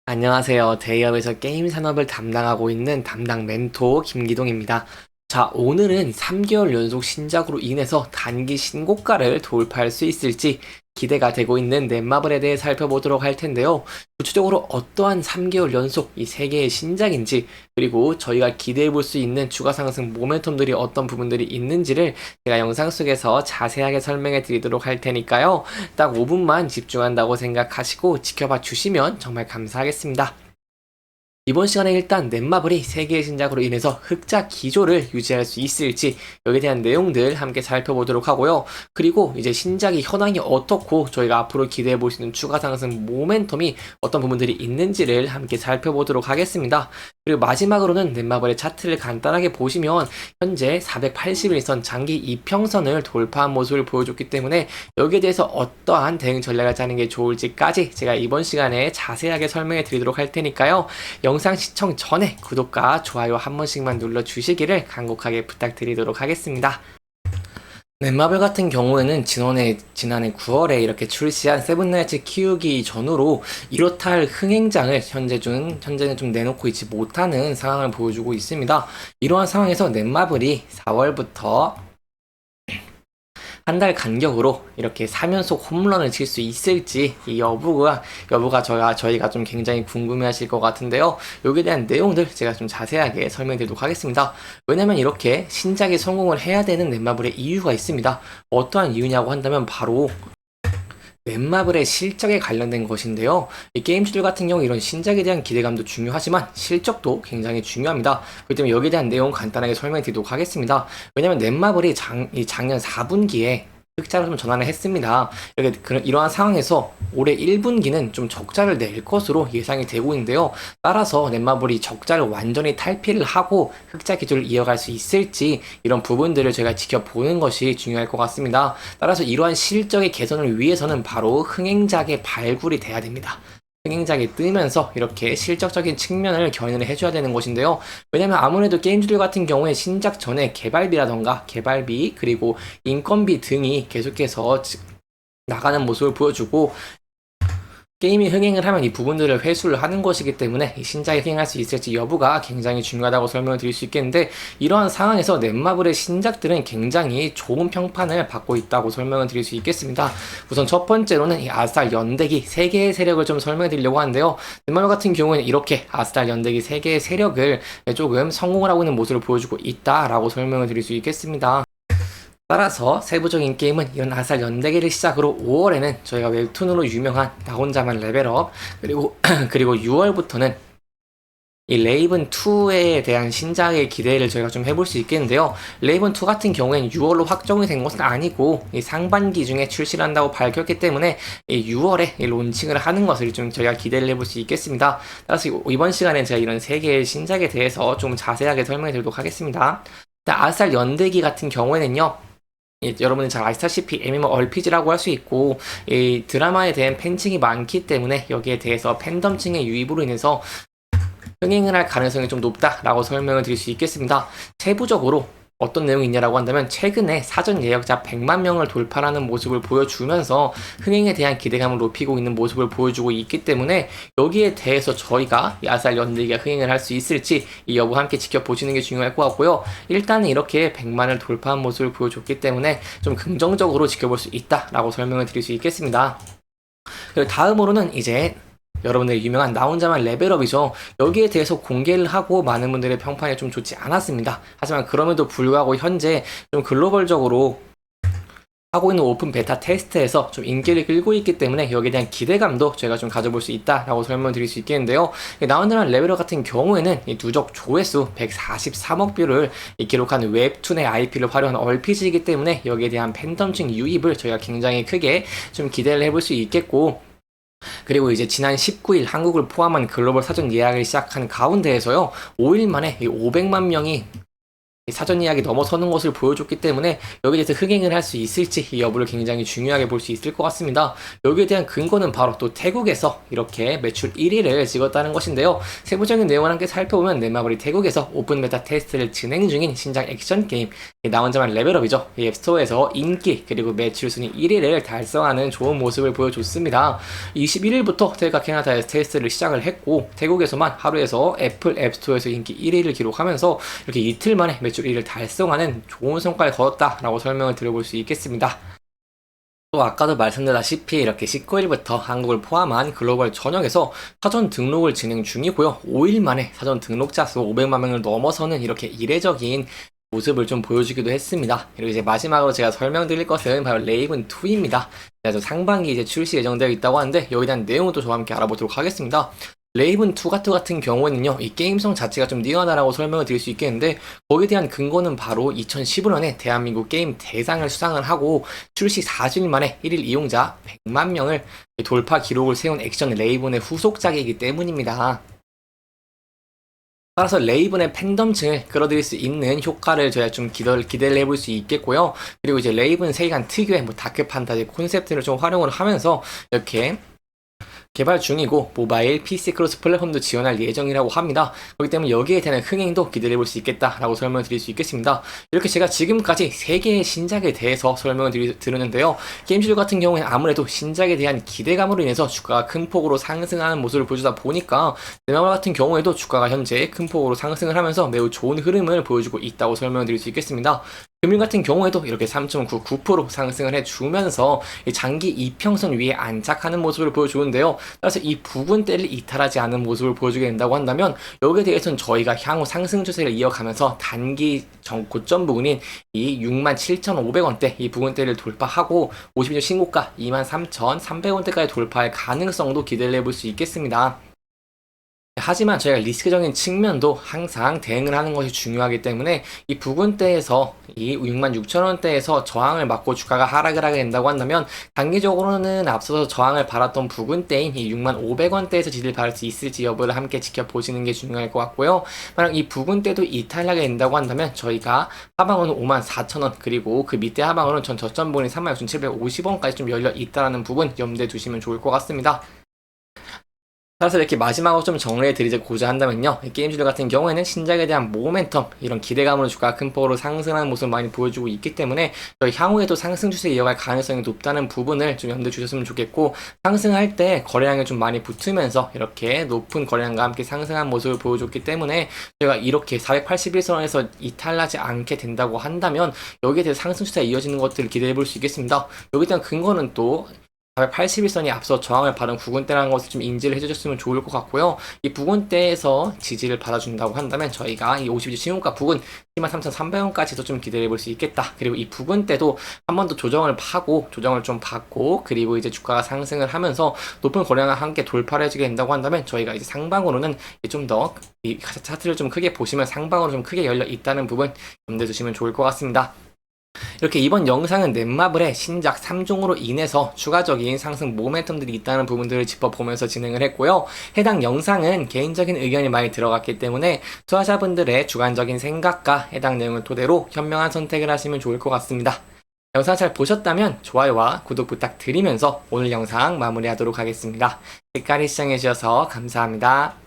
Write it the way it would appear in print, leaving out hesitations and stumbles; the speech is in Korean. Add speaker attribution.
Speaker 1: 안녕하세요. 대기업에서 게임 산업을 담당하고 있는 담당 멘토 김기동입니다. 자, 오늘은 3개월 연속 신작으로 인해서 단기 신고가를 돌파할 수 있을지 기대가 되고 있는 넷마블에 대해 살펴보도록 할 텐데요. 구체적으로 어떠한 3개월 연속 이 3개의 신작인지, 그리고 저희가 기대해 볼 수 있는 추가 상승 모멘텀들이 어떤 부분들이 있는지를 제가 영상 속에서 자세하게 설명해 드리도록 할 테니까요. 딱 5분만 집중한다고 생각하시고 지켜봐 주시면 정말 감사하겠습니다. 이번 시간에 일단 넷마블이 세계의 신작으로 인해서 흑자 기조를 유지할 수 있을지 여기에 대한 내용들 함께 살펴보도록 하고요. 그리고 이제 신작이 현황이 어떻고 저희가 앞으로 기대해 볼 수 있는 추가 상승 모멘텀이 어떤 부분들이 있는지를 함께 살펴보도록 하겠습니다. 그리고 마지막으로는 넷마블의 차트를 간단하게 보시면 현재 481선 장기 이평선을 돌파한 모습을 보여줬기 때문에 여기에 대해서 어떠한 대응 전략을 짜는 게 좋을지까지 제가 이번 시간에 자세하게 설명해 드리도록 할 테니까요. 영상 시청 전에 구독과 좋아요 한 번씩만 눌러주시기를 간곡하게 부탁드리도록 하겠습니다. 넷마블 같은 경우에는 지난해 9월에 이렇게 출시한 세븐나이츠 키우기 전후로 이렇다 할 흥행장을 현재는 좀 내놓고 있지 못하는 상황을 보여주고 있습니다. 이러한 상황에서 넷마블이 4월부터 한 달 간격으로 이렇게 3연속 홈런을 칠 수 있을지 이 여부가 저희가 좀 굉장히 궁금해하실 것 같은데요. 여기에 대한 내용들 제가 좀 자세하게 설명드리도록 하겠습니다. 왜냐면 이렇게 신작이 성공을 해야 되는 넷마블의 이유가 있습니다. 어떠한 이유냐고 한다면 바로 넷마블의 실적에 관련된 것인데요. 이 게임주들 같은 경우 이런 신작에 대한 기대감도 중요하지만 실적도 굉장히 중요합니다. 그렇기 때문에 여기에 대한 내용 간단하게 설명해 드리도록 하겠습니다. 왜냐면 넷마블이 작년 4분기에 흑자로 좀 전환을 했습니다. 이러한 상황에서 올해 1분기는 좀 적자를 낼 것으로 예상이 되고 있는데요. 따라서 넷마블이 적자를 완전히 탈피를 하고 흑자 기조를 이어갈 수 있을지 이런 부분들을 저희가 지켜보는 것이 중요할 것 같습니다. 따라서 이러한 실적의 개선을 위해서는 바로 흥행작의 발굴이 돼야 됩니다. 흥행작이 뜨면서 이렇게 실적적인 측면을 견인을 해줘야 되는 것인데요. 왜냐면 아무래도 게임주들 같은 경우에 신작 전에 개발비라던가 개발비 그리고 인건비 등이 계속해서 나가는 모습을 보여주고 게임이 흥행을 하면 이 부분들을 회수를 하는 것이기 때문에 이 신작이 흥행할 수 있을지 여부가 굉장히 중요하다고 설명을 드릴 수 있겠는데, 이러한 상황에서 넷마블의 신작들은 굉장히 좋은 평판을 받고 있다고 설명을 드릴 수 있겠습니다. 우선 첫 번째로는 이 아스탈 연대기 3개의 세력을 좀 설명해 드리려고 하는데요. 넷마블 같은 경우에는 이렇게 아스탈 연대기 3개의 세력을 조금 성공을 하고 있는 모습을 보여주고 있다라고 설명을 드릴 수 있겠습니다. 따라서 세부적인 게임은 이런 아살 연대기를 시작으로 5월에는 저희가 웹툰으로 유명한 나 혼자만 레벨업, 그리고 6월부터는 이 레이븐 2에 대한 신작의 기대를 저희가 좀 해볼 수 있겠는데요. 레이븐 2 같은 경우에는 6월로 확정이 된 것은 아니고 이 상반기 중에 출시를 한다고 밝혔기 때문에 이 6월에 이 론칭을 하는 것을 좀 저희가 기대를 해볼 수 있겠습니다. 따라서 이번 시간에 제가 이런 3개의 신작에 대해서 좀 자세하게 설명해 드리도록 하겠습니다. 아살 연대기 같은 경우에는요, 여러분이 잘 아시다시피 MMORPG라고 할 수 있고 이 드라마에 대한 팬층이 많기 때문에 여기에 대해서 팬덤층의 유입으로 인해서 흥행을 할 가능성이 좀 높다라고 설명을 드릴 수 있겠습니다. 세부적으로 어떤 내용이 있냐라고 한다면 최근에 사전 예약자 100만 명을 돌파하는 모습을 보여주면서 흥행에 대한 기대감을 높이고 있는 모습을 보여주고 있기 때문에 여기에 대해서 저희가 아살 연대기가 흥행을 할 수 있을지 이 여부 함께 지켜보시는 게 중요할 것 같고요. 일단은 이렇게 100만을 돌파한 모습을 보여줬기 때문에 좀 긍정적으로 지켜볼 수 있다라고 설명을 드릴 수 있겠습니다. 그리고 다음으로는 이제 여러분들이 유명한 나 혼자만 레벨업이죠. 여기에 대해서 공개를 하고 많은 분들의 평판이 좀 좋지 않았습니다. 하지만 그럼에도 불구하고 현재 좀 글로벌적으로 하고 있는 오픈 베타 테스트에서 좀 인기를 끌고 있기 때문에 여기에 대한 기대감도 저희가 좀 가져볼 수 있다라고 설명드릴 수 있겠는데요. 나 혼자만 레벨업 같은 경우에는 이 누적 조회수 143억 뷰를 기록한 웹툰의 IP를 활용한 RPG이기 때문에 여기에 대한 팬덤층 유입을 저희가 굉장히 크게 좀 기대를 해볼 수 있겠고, 그리고 이제 지난 19일 한국을 포함한 글로벌 사전 예약을 시작한 가운데에서요, 5일 만에 500만 명이 사전 예약이 넘어서는 것을 보여줬기 때문에 여기에 대해서 흥행을 할 수 있을지 이 여부를 굉장히 중요하게 볼 수 있을 것 같습니다. 여기에 대한 근거는 바로 또 태국에서 이렇게 매출 1위를 찍었다는 것인데요. 세부적인 내용을 함께 살펴보면 넷마블이 태국에서 오픈 베타 테스트를 진행 중인 신작 액션 게임 나온자만 레벨업이죠. 이 앱스토어에서 인기 그리고 매출 순위 1위를 달성하는 좋은 모습을 보여줬습니다. 21일부터 제가 캐나다에서 테스트를 시작을 했고 태국에서만 하루에서 애플 앱스토어에서 인기 1위를 기록하면서 이렇게 이틀 만에 매출 1위를 달성하는 좋은 성과를 거뒀다라고 설명을 드려볼 수 있겠습니다. 또 아까도 말씀드렸다시피 이렇게 19일부터 한국을 포함한 글로벌 전역에서 사전 등록을 진행 중이고요. 5일 만에 사전 등록자 수 500만 명을 넘어서는 이렇게 이례적인 모습을 좀 보여주기도 했습니다. 그리고 이제 마지막으로 제가 설명드릴 것은 바로 레이븐 2입니다. 그래서 상반기 이제 출시 예정되어 있다고 하는데 여기에 대한 내용을 또 저와 함께 알아보도록 하겠습니다. 레이븐 2 같은 경우에는요, 이 게임성 자체가 좀 뛰어나다고 설명을 드릴 수 있겠는데, 거기에 대한 근거는 바로 2015년에 대한민국 게임 대상을 수상을 하고, 출시 4주일 만에 1일 이용자 100만 명을 돌파 기록을 세운 액션 레이븐의 후속작이기 때문입니다. 따라서 레이븐의 팬덤층을 끌어들일 수 있는 효과를 저희가 좀 기대를 해볼 수 있겠고요. 그리고 이제 레이븐 세계관 특유의 뭐 다크 판타지 콘셉트를 좀 활용을 하면서 이렇게 개발 중이고 모바일, PC 크로스 플랫폼도 지원할 예정이라고 합니다. 그렇기 때문에 여기에 대한 흥행도 기대해 볼 수 있겠다라고 설명을 드릴 수 있겠습니다. 이렇게 제가 지금까지 3개의 신작에 대해서 설명을 드렸는데요. 게임주들 같은 경우에는 아무래도 신작에 대한 기대감으로 인해서 주가가 큰 폭으로 상승하는 모습을 보여주다 보니까 네마블 같은 경우에도 주가가 현재 큰 폭으로 상승을 하면서 매우 좋은 흐름을 보여주고 있다고 설명을 드릴 수 있겠습니다. 금일 같은 경우에도 이렇게 3.99% 상승을 해주면서 장기 이평선 위에 안착하는 모습을 보여주는데요. 따라서 이 부근대를 이탈하지 않은 모습을 보여주게 된다고 한다면 여기에 대해서는 저희가 향후 상승 추세를 이어가면서 단기 고점 부근인 이 67,500원대 이 부근대를 돌파하고 52년 신고가 23,300원대까지 돌파할 가능성도 기대를 해볼 수 있겠습니다. 하지만 저희가 리스크적인 측면도 항상 대응을 하는 것이 중요하기 때문에 이 부근대에서 이 66,000원대에서 저항을 맞고 주가가 하락을 하게 된다고 한다면 단기적으로는 앞서서 저항을 받았던 부근대인 이 65,000원대에서 지지를 받을 수 있을지 여부를 함께 지켜보시는 게 중요할 것 같고요. 만약 이 부근대도 이탈하게 된다고 한다면 저희가 하방으로는 54,000원 그리고 그 밑에 하방으로는 전 저점 부분이 36,750원까지 좀 열려 있다는 부분 염두에 두시면 좋을 것 같습니다. 따라서 이렇게 마지막으로 좀 정리해 드리고자 한다면요. 게임주들 같은 경우에는 신작에 대한 모멘텀, 이런 기대감으로 주가가 큰 폭으로 상승하는 모습을 많이 보여주고 있기 때문에 저희 향후에도 상승 추세 이어갈 가능성이 높다는 부분을 좀 염두에 주셨으면 좋겠고, 상승할 때 거래량이 좀 많이 붙으면서 이렇게 높은 거래량과 함께 상승한 모습을 보여줬기 때문에 저희가 이렇게 481선에서 이탈하지 않게 된다고 한다면 여기에 대해서 상승 추세가 이어지는 것들을 기대해 볼 수 있겠습니다. 여기에 대한 근거는 또 481선이 앞서 저항을 받은 부근대라는 것을 좀 인지를 해주셨으면 좋을 것 같고요. 이 부근대에서 지지를 받아준다고 한다면 저희가 이 52주 신고가 부근 23,300원까지도 좀 기대해 볼 수 있겠다. 그리고 이 부근대도 한 번 더 조정을 좀 받고 그리고 이제 주가가 상승을 하면서 높은 거래량과 함께 돌파를 해주게 된다고 한다면 저희가 이제 상방으로는 좀 더 이 차트를 좀 크게 보시면 상방으로 좀 크게 열려 있다는 부분 염두에 두시면 좋을 것 같습니다. 이렇게 이번 영상은 넷마블의 신작 3종으로 인해서 추가적인 상승 모멘텀들이 있다는 부분들을 짚어보면서 진행을 했고요. 해당 영상은 개인적인 의견이 많이 들어갔기 때문에 투자자분들의 주관적인 생각과 해당 내용을 토대로 현명한 선택을 하시면 좋을 것 같습니다. 영상 잘 보셨다면 좋아요와 구독 부탁드리면서 오늘 영상 마무리하도록 하겠습니다. 끝까지 시청해주셔서 감사합니다.